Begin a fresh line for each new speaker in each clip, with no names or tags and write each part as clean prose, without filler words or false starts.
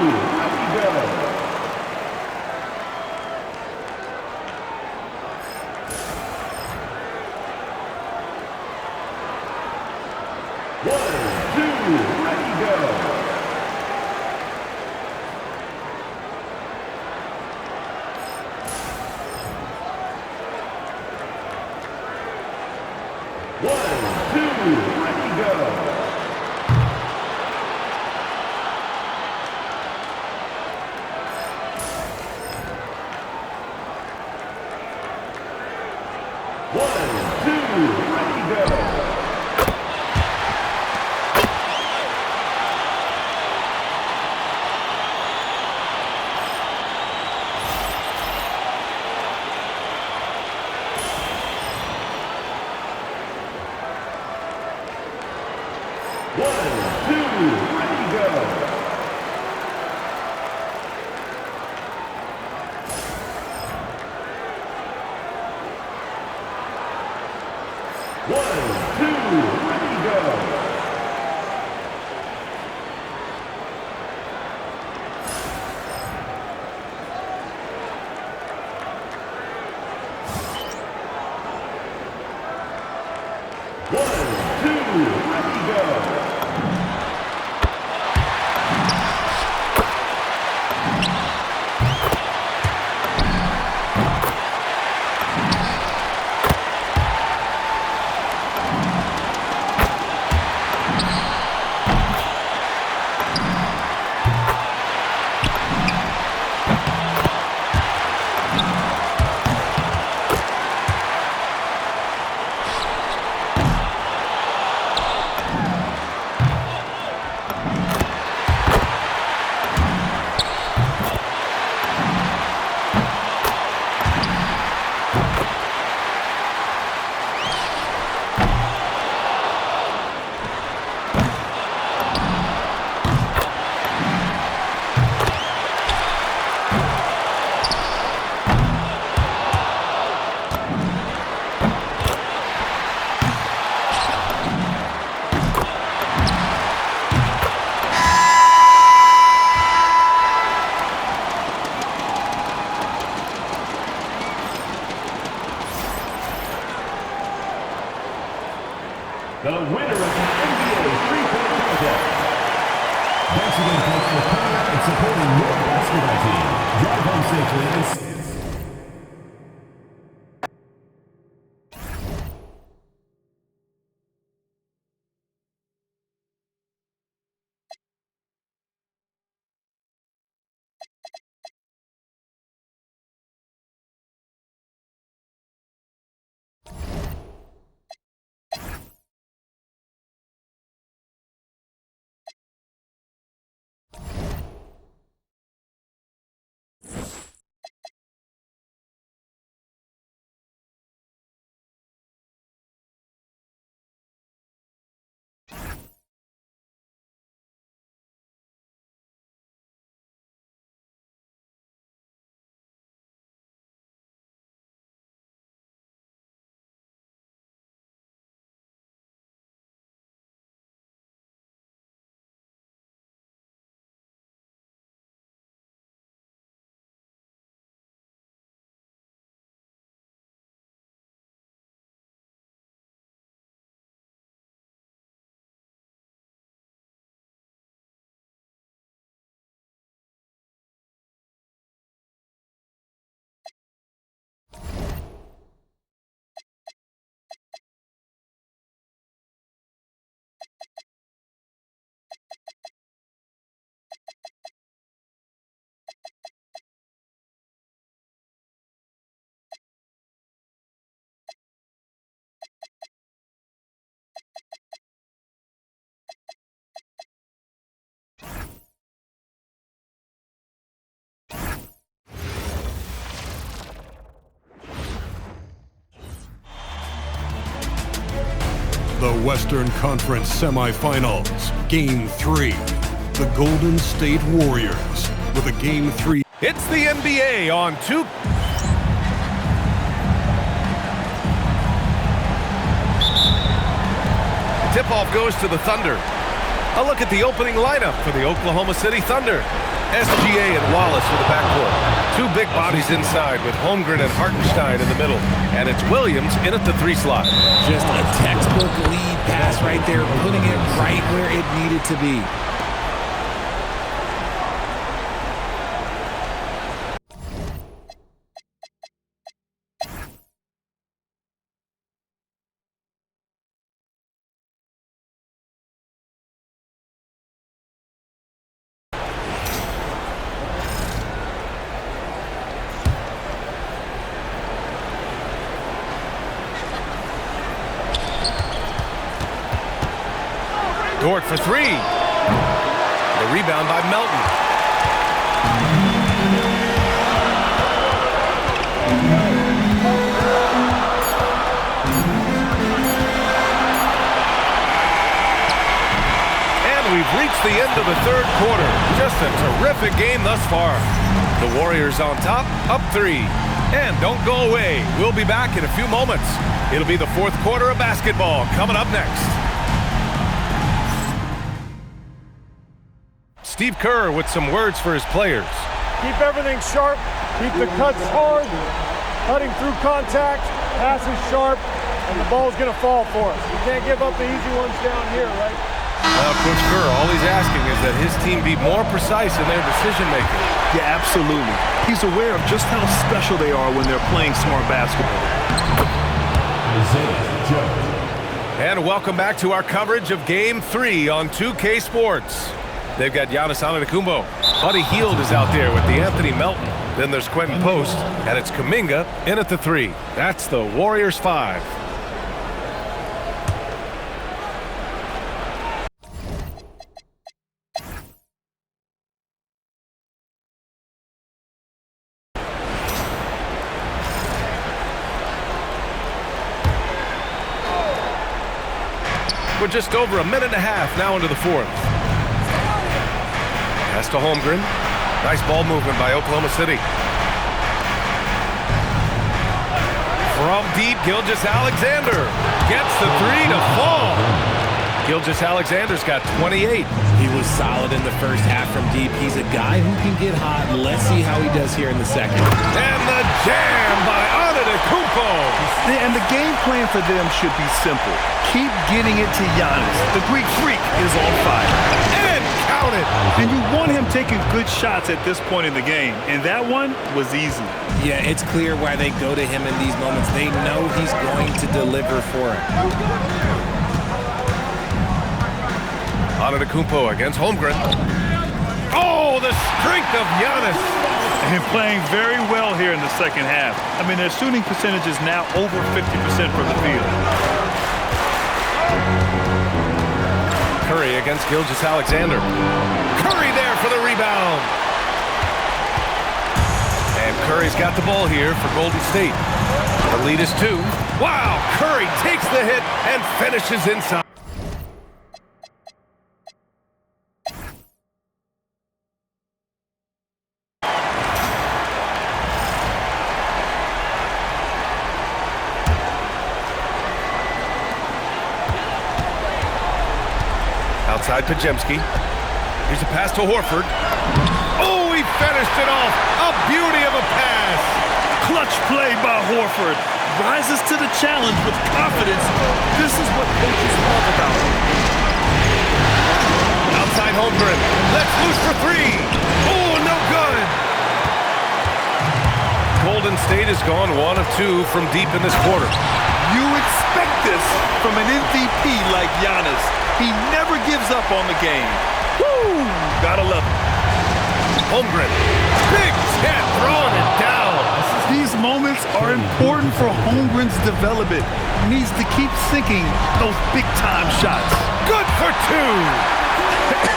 ready, go.
The winner of the NBA three-point contest. Thanks again, folks, for coming out and supporting your basketball team. Drive home safely and
The Western Conference Semifinals, Game 3. The Golden State Warriors with a Game 3.
It's the NBA on two. Tip-off goes to the Thunder. A look at the opening lineup for the Oklahoma City Thunder. SGA and Wallace for the backcourt. Two big bodies inside with Holmgren and Hartenstein in the middle. And it's Williams in at the 3 slot.
Just a textbook lead pass right there, putting it right where it needed to be.
Dort for 3. The rebound by Melton. And we've reached the end of the third quarter. Just a terrific game thus far. The Warriors on top, up 3. And don't go away. We'll be back in a few moments. It'll be the fourth quarter of basketball coming up next. Steve Kerr with some words for his players.
Keep everything sharp, keep the cuts hard, cutting through contact, passes sharp, and the ball's going to fall for us. We can't give up the easy ones down here, right?
Coach Kerr, all he's asking is that his team be more precise in their decision-making.
Yeah, absolutely. He's aware of just how special they are when they're playing smart basketball.
And welcome back to our coverage of Game 3 on 2K Sports. They've got Giannis Antetokounmpo. Buddy Hield is out there with the Anthony Melton. Then there's Quentin Post, and it's Kuminga in at the 3. That's the Warriors 5. We're just over a minute and a half now into the fourth. Pass to Holmgren. Nice ball movement by Oklahoma City. From deep, Gilgeous-Alexander gets the 3 to fall. Gilgeous-Alexander's got 28.
He was solid in the first half from deep. He's a guy who can get hot. Let's see how he does here in the second.
And the jam by Antetokounmpo.
And the game plan for them should be simple. Keep getting it to Giannis. The Greek freak is on fire.
And count it.
And you want him taking good shots at this point in the game. And that one was easy.
Yeah, it's clear why they go to him in these moments. They know he's going to deliver for it.
Antetokounmpo against Holmgren. Oh, the strength of Giannis.
And playing very well here in the second half. I mean, their shooting percentage is now over 50% from the field.
Curry against Gilgeous-Alexander. Curry there for the rebound. And Curry's got the ball here for Golden State. The lead is 2. Wow, Curry takes the hit and finishes inside. Outside Podziemski. Here's a pass to Horford. Oh, he finished it off. A beauty of a pass.
Clutch play by Horford. Rises to the challenge with confidence. This is what coaches talk about.
Outside Holmgren. Let's loose for 3. Oh, no good. Golden State has gone 1 of 2 from deep in this quarter.
You expect this from an MVP like Giannis. He never gives up on the game. Woo! Gotta love it.
Holmgren. Big 10 throwing it down.
These moments are important for Holmgren's development. He needs to keep sinking those big-time shots.
Good for 2.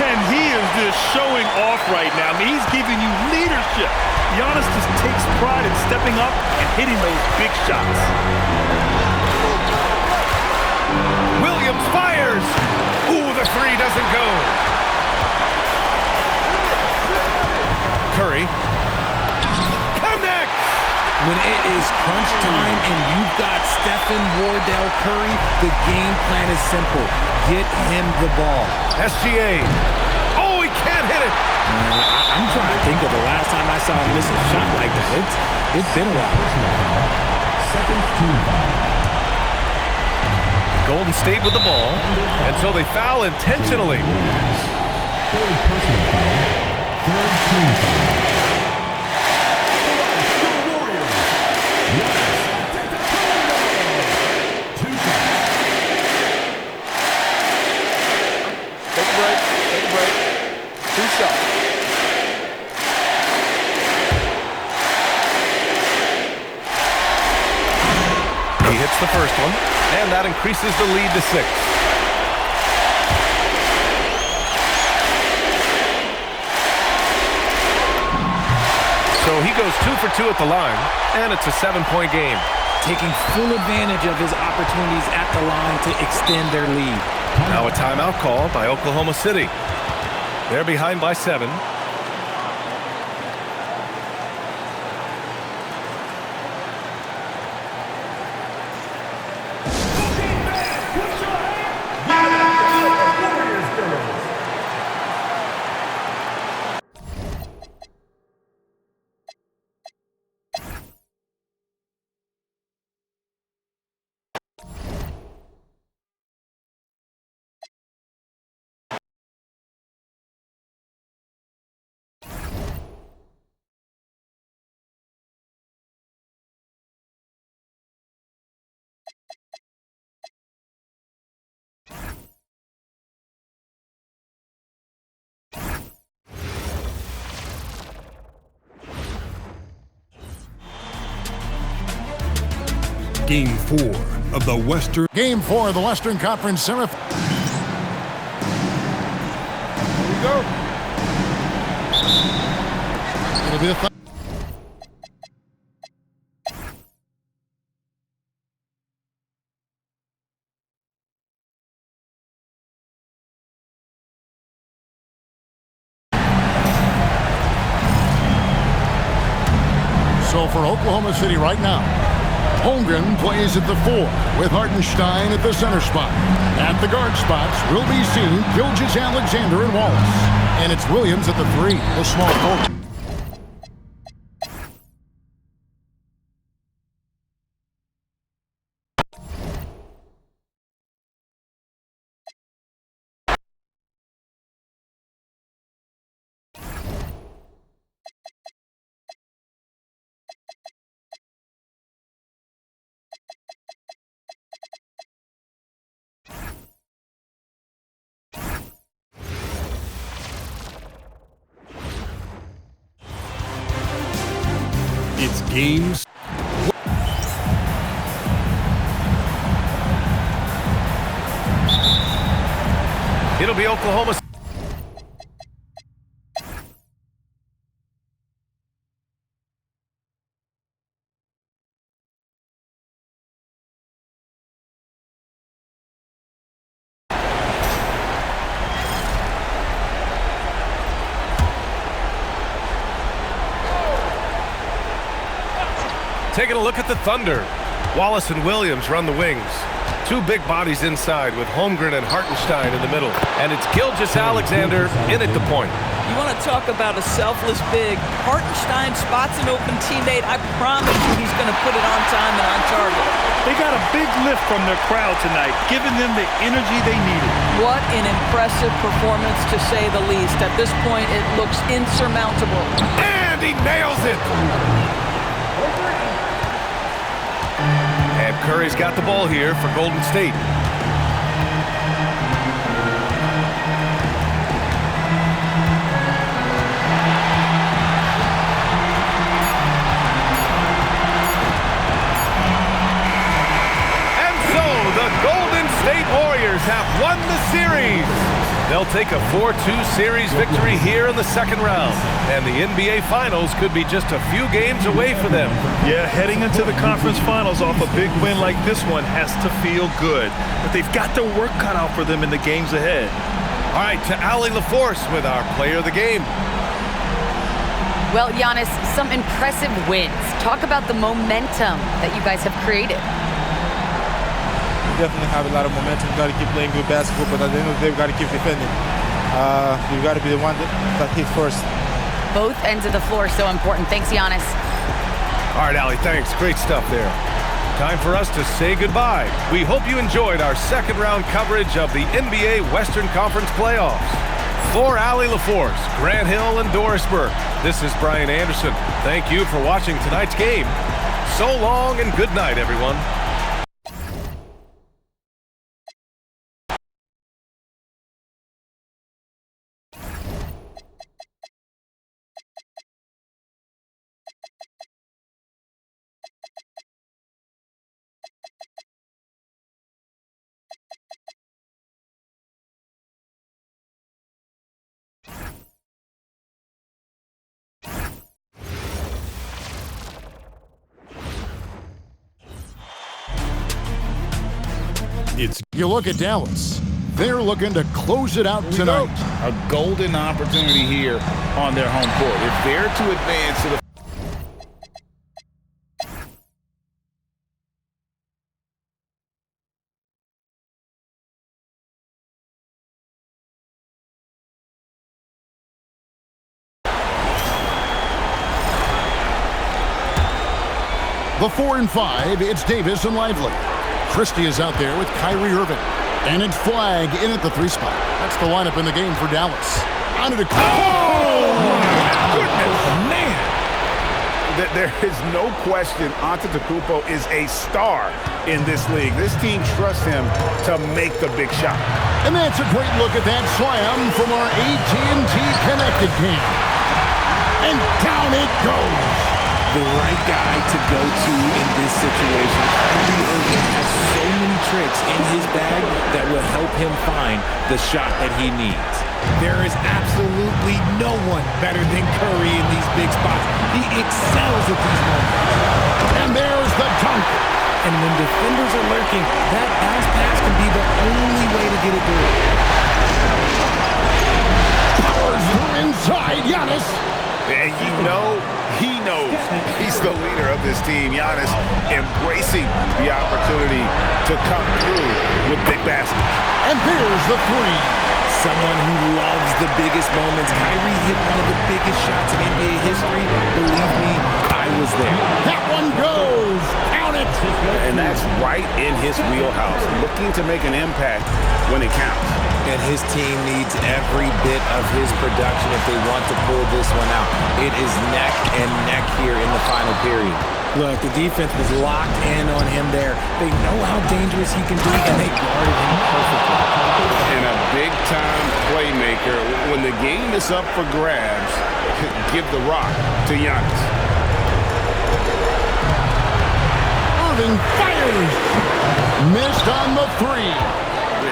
And he is just showing off right now. I mean, he's giving you leadership. Giannis just takes pride in stepping up and hitting those big shots.
Williams fires. Ooh, the 3 doesn't go. Curry. Connects.
When it is crunch time and you've got Stephen Wardell Curry, the game plan is simple. Get him the ball.
SGA. Oh, he can't hit it.
I'm trying think of the last time I saw him miss a shot like that. It's been a while.
Seconds to
Golden State with the ball, and so they foul intentionally.
third personal foul. Third team foul.
Take a break. Take a break. 2 shots.
He hits the first one, and that increases the lead to 6. So he goes 2 for 2 at the line, and it's a 7-point game.
Taking full advantage of his opportunities at the line to extend their lead.
Now a timeout call by Oklahoma City. They're behind by 7.
Game 4 of the Western.
Game 4 of the Western Conference semifinal.
Here we go.
It'll be the So for Oklahoma City right now, Holmgren plays at the 4 with Hartenstein at the center spot. At the guard spots will be seen Gilgeous-Alexander and Wallace. And it's Williams at the 3, the small forward.
It's games.
It'll be Oklahoma. Taking a look at the Thunder. Wallace and Williams run the wings. 2 big bodies inside with Holmgren and Hartenstein in the middle. And it's Gilgeous-Alexander in at the point.
You want to talk about a selfless big. Hartenstein spots an open teammate. I promise you he's going to put it on time and on target.
They got a big lift from their crowd tonight, giving them the energy they needed.
What an impressive performance, to say the least. At this point, it looks insurmountable.
And he nails it! And Curry's got the ball here for Golden State. And so the Golden State Warriors have won the series. They'll take a 4-2 series victory here in the second round. And the NBA Finals could be just a few games away for them.
Yeah, heading into the conference finals off a big win like this one has to feel good. But they've got their work cut out for them in the games ahead.
All right, to Allie LaForce with our player of the game.
Well, Giannis, some impressive wins. Talk about the momentum that you guys have created.
We definitely have a lot of momentum. We've got to keep playing good basketball, but at the end of the day, we've got to keep defending. We've got to be the one that hits first.
both ends of the floor so important. Thanks, Giannis.
All right, Allie, thanks. Great stuff there. Time for us to say goodbye. We hope you enjoyed our second round coverage of the NBA Western Conference playoffs. For Allie LaForce, Grant Hill, and Doris Burke, this is Brian Anderson. Thank you for watching tonight's game. So long and good night, everyone.
You look at Dallas. They're looking to close it out tonight.
A golden opportunity here on their home court. If they're to advance to the
The 4 and 5, it's Davis and Lively. Christie is out there with Kyrie Irving. And it's Flag in at the 3 spot. That's the lineup in the game for Dallas. On to
goodness, man! There is no question Antetokounmpo is a star in this league. This team trusts him to make the big shot.
And that's a great look at that slam from our AT&T Connected game. And down it goes.
The right guy to go to in this situation. Kyrie Irving has so many tricks in his bag that will help him find the shot that he needs. There is absolutely no one better than Curry in these big spots. He excels at these moments.
And there's the dunk.
And when defenders are lurking, that bounce pass can be the only way to get it through.
Powers through inside, Giannis.
And you know, he knows he's the leader of this team. Giannis embracing the opportunity to come through with big baskets.
And there's the 3.
Someone who loves the biggest moments. Kyrie hit one of the biggest shots in NBA history. Believe me, I was there.
That one goes. Count it.
And that's right in his wheelhouse. Looking to make an impact when it counts.
And his team needs every bit of his production if they want to pull this one out. It is neck and neck here in the final period. Look, the defense was locked in on him there. They know how dangerous he can be, and they guarded him perfectly.
And a big-time playmaker. When the game is up for grabs, give the rock to Giannis.
Irving fires. Missed on the 3.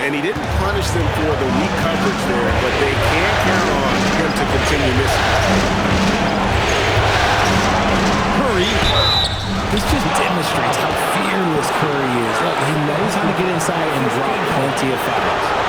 And he didn't punish them for the weak coverage there, but they can't count on him to continue missing.
Curry.
This just demonstrates how fearless Curry is. Look, he knows how to get inside and drop plenty of fouls.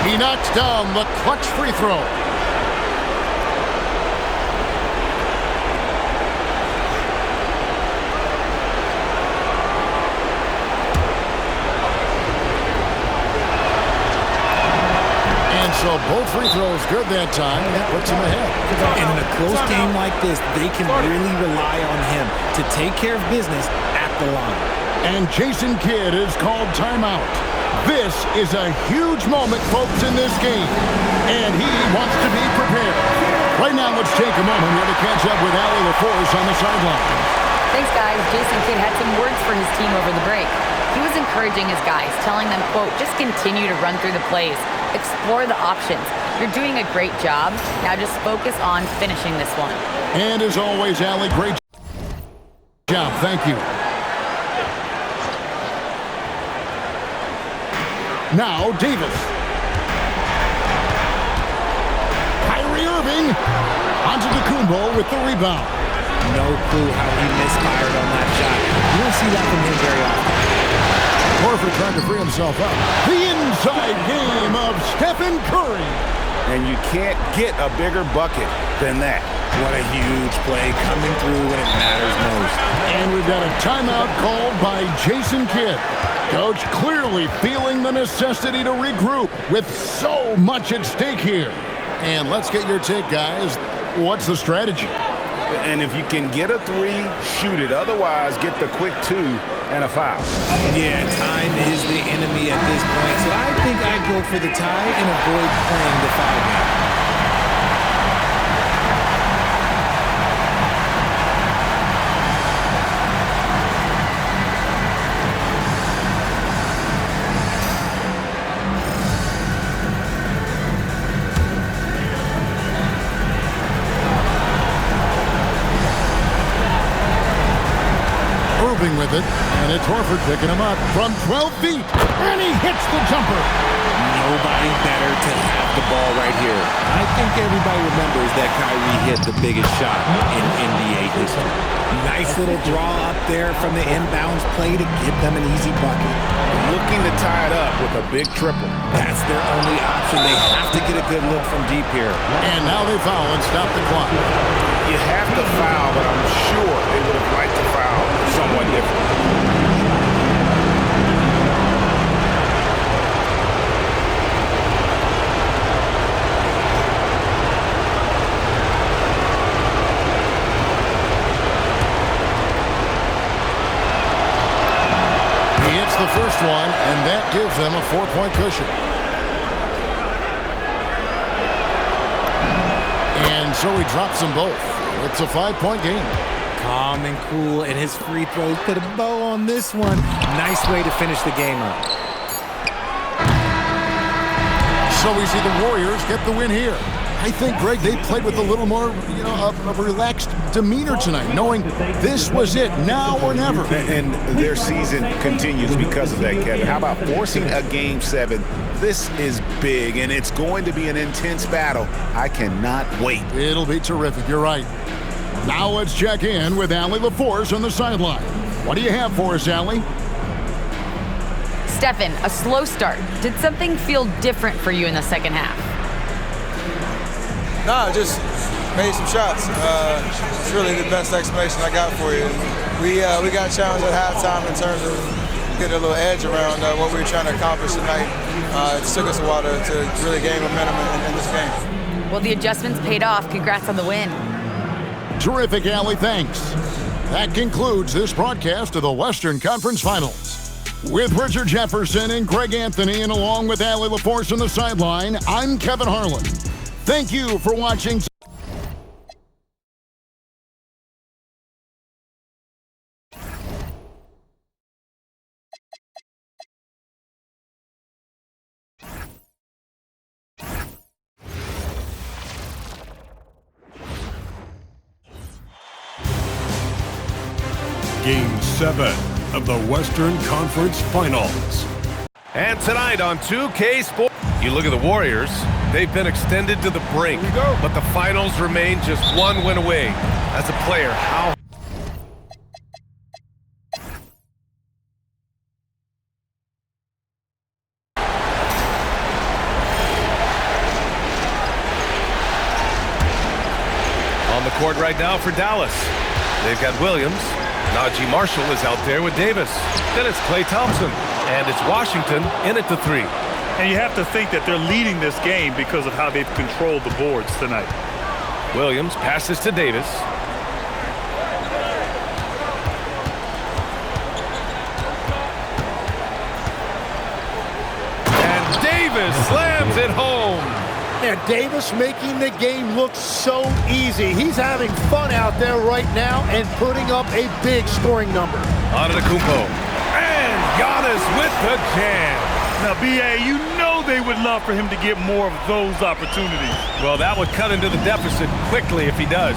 He knocks down the clutch free throw. And so both free throws good that time, and that puts him ahead.
In a close game like this, they can really rely on him to take care of business at the line.
And Jason Kidd is called timeout. This is a huge moment, folks, in this game. And he wants to be prepared. Right now, let's take a moment here to catch up with Allie LaForce on the sideline.
Thanks, guys. Jason Kidd had some words for his team over the break. He was encouraging his guys, telling them, quote, just continue to run through the plays. Explore the options. You're doing a great job. Now just focus on finishing this one.
And as always, Allie, great job. Thank you. Now, Davis. Kyrie Irving. Antetokounmpo with the rebound.
No clue how he misfired on that shot. You don't see that from him very often.
Horford trying to free himself up. The inside game of Stephen Curry.
And you can't get a bigger bucket than that.
What a huge play coming through when it matters most.
And we've got a timeout called by Jason Kidd. Coach clearly feeling the necessity to regroup with so much at stake here. And let's get your take, guys. What's the strategy?
And if you can get a 3, shoot it. Otherwise, get the quick 2 and a foul.
Yeah, time is the enemy at this point. So I think I'd go for the tie and avoid playing the foul game.
With it, and it's Horford picking him up from 12 feet, and he hits the jumper.
Nobody better to have the ball right here. I think everybody remembers that Kyrie hit the biggest shot in NBA history. Nice little draw up there from the inbounds play to give them an easy bucket.
Looking to tie it up with a big triple.
That's their only option. They have to get a good look from deep here.
And now they foul and stop the clock.
You have to foul, but I'm sure they would have liked to foul someone different.
He hits the first one, and that gives them a 4-point cushion. And so he drops them both. It's a 5-point game.
Calm and cool, and his free throws put a bow on this one. Nice way to finish the game up.
So we see the Warriors get the win here. I think, Greg, they played with a little more, of a relaxed demeanor tonight, knowing this was it, now or never.
And their season continues because of that, Kevin. How about forcing a Game 7? This is big, and it's going to be an intense battle. I cannot wait.
It'll be terrific. You're right. Now let's check in with Allie LaForce on the sideline. What do you have for us, Allie?
Stephen, a slow start. Did something feel different for you in the second half?
Nah, just made some shots. It's really the best explanation I got for you. We got challenged at halftime in terms of getting a little edge around what we were trying to accomplish tonight. It took us a while to really gain momentum in this game.
Well, the adjustments paid off. Congrats on the win.
Terrific, Allie. Thanks. That concludes this broadcast of the Western Conference Finals. With Richard Jefferson and Greg Anthony, and along with Allie LaForce on the sideline, I'm Kevin Harlan. Thank you for watching.
Game 7 of the Western Conference Finals.
And tonight on 2K Sports, you look at the Warriors. They've been extended to the brink, but the finals remain just one win away. As a player, how on the court right now for Dallas. They've got Williams. Najee Marshall is out there with Davis. Then it's Klay Thompson. And it's Washington in at the 3.
And you have to think that they're leading this game because of how they've controlled the boards tonight.
Williams passes to Davis. And Davis slams it home.
And Davis making the game look so easy. He's having fun out there right now and putting up a big scoring number.
Antetokounmpo. And Giannis with the jam.
Now, B.A., you know they would love for him to get more of those opportunities.
Well, that would cut into the deficit quickly if he does.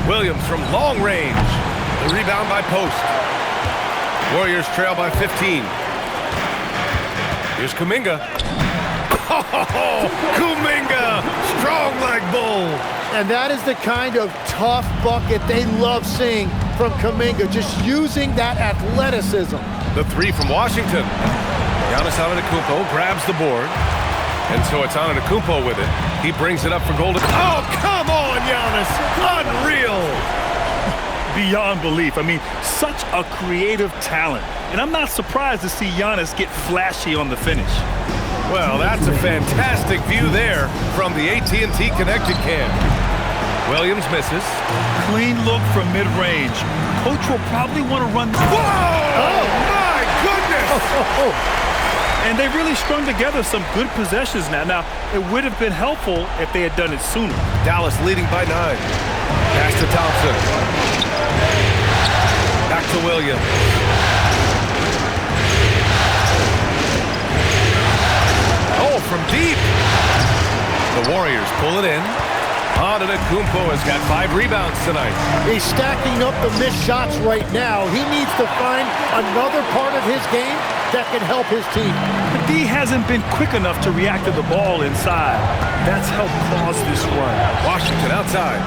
Williams from long range. The rebound by Post. Warriors trail by 15. Here's Kuminga. Oh, Kuminga, strong like bull.
And that is the kind of tough bucket they love seeing
from Kuminga, just using that athleticism.
The three from Washington. Giannis Antetokounmpo grabs the board. And so it's Antetokounmpo with it. He brings it up for Golden. Oh, come on, Giannis. Unreal.
Beyond belief. I mean, such a creative talent. And I'm not surprised to see Giannis get flashy on the finish.
Well, that's a fantastic view there from the AT&T Connected Cam. Williams misses.
Clean look from mid-range. Coach will probably want to run.
Whoa! Oh, my goodness!
And they really strung together some good possessions now. Now, it would have been helpful if they had done it sooner.
Dallas leading by 9. Pass to Thompson. Back to Williams. Oh, from deep. The Warriors pull it in. Antetokounmpo has got 5 rebounds tonight.
He's stacking up the missed shots right now. He needs to find another part of his game that can help his team.
But D hasn't been quick enough to react to the ball inside. That's helped cause this run.
Washington outside.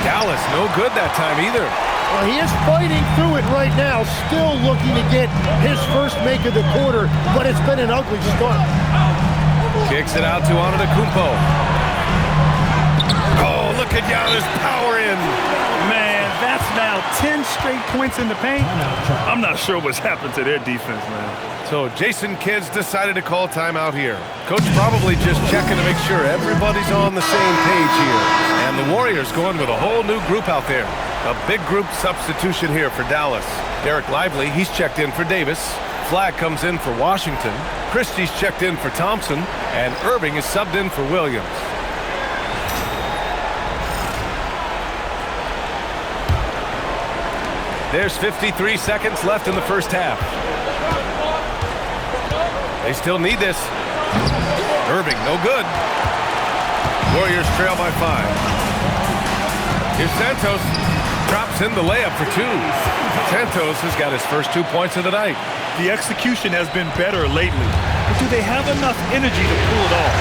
Dallas no good that time either.
Well, he is fighting through it right now, still looking to get his first make of the quarter, but it's been an ugly start.
Kicks it out to Antetokounmpo. Oh, look at Giannis power in.
Man, that's now 10 straight points in the paint. I'm not sure what's happened to their defense, man.
So Jason Kidd's decided to call timeout here. Coach probably just checking to make sure everybody's on the same page here. And the Warriors going with a whole new group out there. A big group substitution here for Dallas. Derek Lively, he's checked in for Davis. Flag comes in for Washington. Christie's checked in for Thompson. And Irving is subbed in for Williams. There's 53 seconds left in the first half. They still need this. Irving, no good. Warriors trail by 5. Here's Santos. Drops in the layup for 2. Santos has got his first 2 points of the night.
The execution has been better lately. But do they have enough energy to pull it off?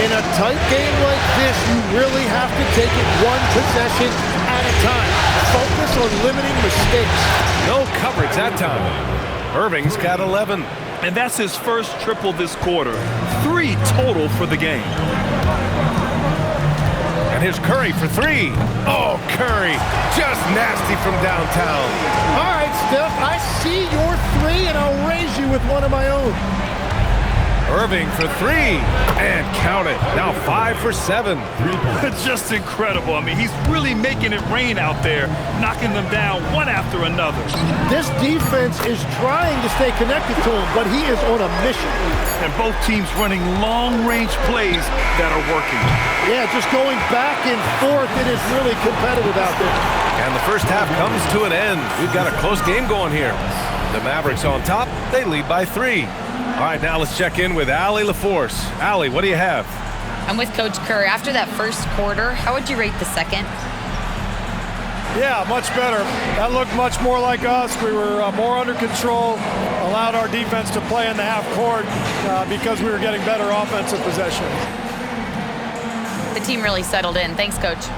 In a tight game like this, you really have to take it one possession at a time. Focus on limiting mistakes.
No coverage that time. Irving's got 11.
And that's his first triple this quarter. 3 total for the game.
And here's Curry for 3. Oh, Curry, just nasty from downtown.
All right, Steph, I see your 3, and I'll raise you with one of my own.
Irving for 3, and count it. Now 5 for 7.
Just incredible. I mean, he's really making it rain out there, knocking them down one after another.
This defense is trying to stay connected to him, but he is on a mission.
And both teams running long-range plays that are working.
Yeah, just going back and forth. It is really competitive out there.
And the first half comes to an end. We've got a close game going here. The Mavericks on top. They lead by 3. All right, now let's check in with Allie LaForce. Allie, what do you have?
I'm with Coach Kerr. After that first quarter, how would you rate the second?
Yeah, much better. That looked much more like us. We were more under control, allowed our defense to play in the half court because we were getting better offensive possession.
The team really settled in. Thanks, Coach.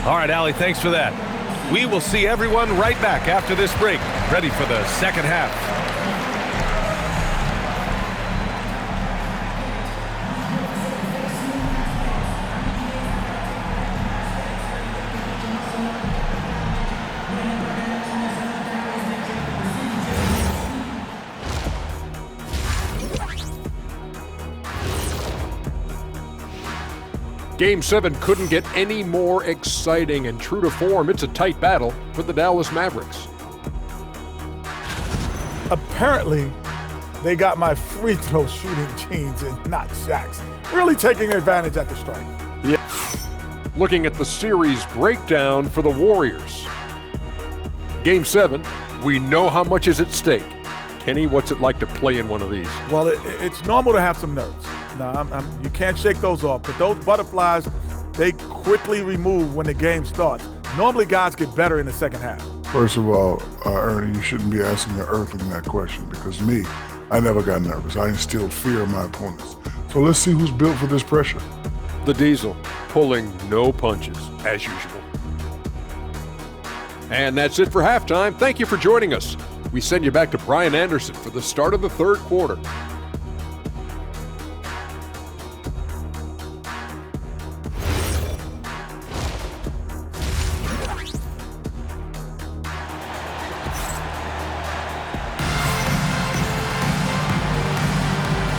All right, Allie, thanks for that. We will see everyone right back after this break, ready for the second half.
Game 7 couldn't get any more exciting, and true to form, it's a tight battle for the Dallas Mavericks.
Apparently, they got my free throw shooting genes and not Shaq's. Really taking advantage at the strike.
Yeah. Looking at the series breakdown for the Warriors. Game 7, we know how much is at stake. Kenny, what's it like to play in one of these?
Well, it's normal to have some nerves. Now, you can't shake those off, but those butterflies, they quickly remove when the game starts. Normally, guys get better in the second half.
First of all, Ernie, you shouldn't be asking the Earthling that question because me, I never got nervous. I instilled fear in my opponents. So let's see who's built for this pressure.
The Diesel pulling no punches, as usual. And that's it for halftime. Thank you for joining us. We send you back to Brian Anderson for the start of the third quarter.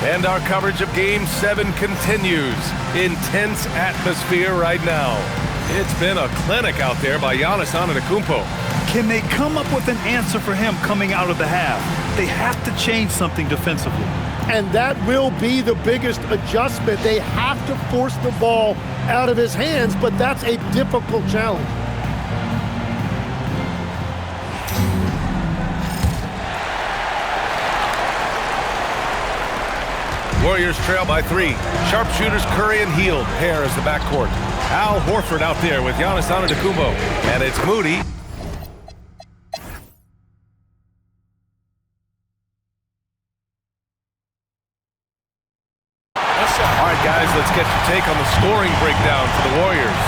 And our coverage of Game 7 continues. Intense atmosphere right now. It's been a clinic out there by Giannis Antetokounmpo.
Can they come up with an answer for him coming out of the half? They have to change something defensively.
And that will be the biggest adjustment. They have to force the ball out of his hands, but that's a difficult challenge.
Warriors trail by 3. Sharpshooters Curry and Hield pair as the backcourt. Al Horford out there with Giannis Antetokounmpo. And it's Moody. All right, guys, let's get your take on the scoring breakdown for the Warriors.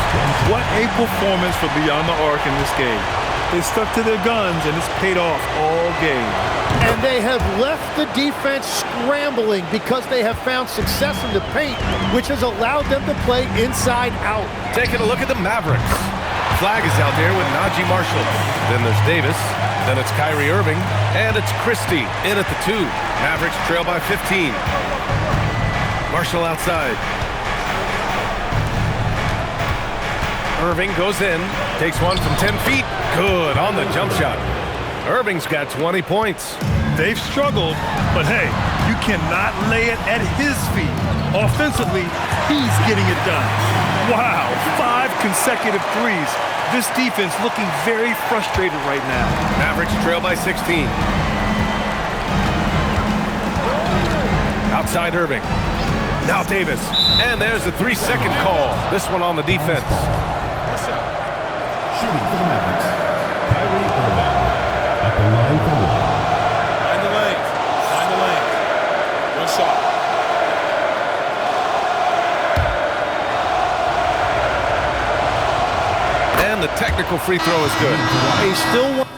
What a performance for Beyond the Arc in this game. They stuck to their guns, and it's paid off all game.
And they have left the defense scrambling because they have found success in the paint, which has allowed them to play inside out.
Taking a look at the Mavericks. Flag is out there with Najee Marshall. Then there's Davis. Then it's Kyrie Irving. And it's Christie in at the 2. Mavericks trail by 15. Marshall outside. Irving goes in. Takes one from 10 feet. Good on the jump shot. Irving's got 20 points.
They've struggled, but hey, you cannot lay it at his feet. Offensively, he's getting it done. Wow, 5 consecutive threes. This defense looking very frustrated right now.
Mavericks trail by 16. Outside Irving. Now Davis. And there's the 3-second call. This one on the defense.
Shooting for the Mavericks, Kyrie Irving. At the line for one.
Find the lane. Find the lane. One shot.
And the technical free throw is good.
They still want